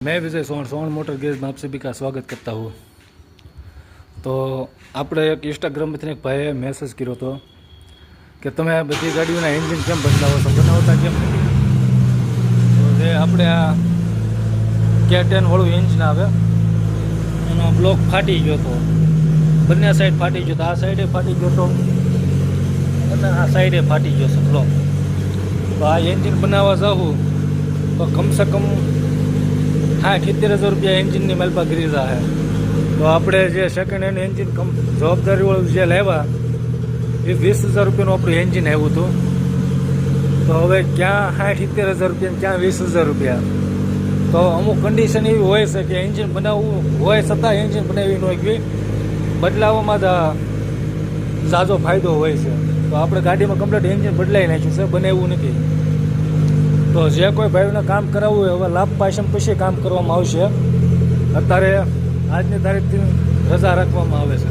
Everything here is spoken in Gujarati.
मैं विजय सोहन सोहन मोटर गैरेज में आप सभी का स्वागत करता हूँ। तो આપણે એક ઇન્સ્ટાગ્રામથી એક ભાઈએ મેસેજ કર્યો હતો કે તમે આ બધી ગાડીઓના એન્જિન કેમ બદલાવો છો, બનાવતા કેમ નથી? તો જે આપણે આ K10 વાળું એન્જિન આવે એનો બ્લોક ફાટી ગયો હતો, બંને સાઈડ ફાટી ગયો હતો, આ સાઈડે ફાટી ગયો હતો અને આ સાઈડે ફાટી ગયો છે બ્લોક। તો આ એન્જિન બનાવવા જાઉં તો કમસે કમ 70,000 રૂપિયા એન્જિનની માલપા ગરી જાય। તો આપણે જે સેકન્ડ હેન્ડ એન્જિન જવાબદારીવાળું જે લાવ્યા એ 20,000 રૂપિયાનું આપણું એન્જિન આવ્યું હતું। તો હવે ક્યાં 70,000 રૂપિયા ક્યાં 20,000 રૂપિયા? તો અમુક કન્ડિશન એવી હોય છે કે એન્જિન બનાવવું હોય છતાં એન્જિન બનાવી ન હોય, બદલાવવામાં ઝાઝો ફાયદો હોય છે। તો આપણે ગાડીમાં કમ્પ્લીટ એન્જિન બદલાઈ નાખ્યું છે, બનાવ્યું નથી। તો જે કોઈ ભાઈને કામ કરાવવું હોય હવે લાભ પાસમ પછી કામ કરવામાં આવશે। અત્યારે આજની તારીખથી રજા રાખવામાં આવે છે।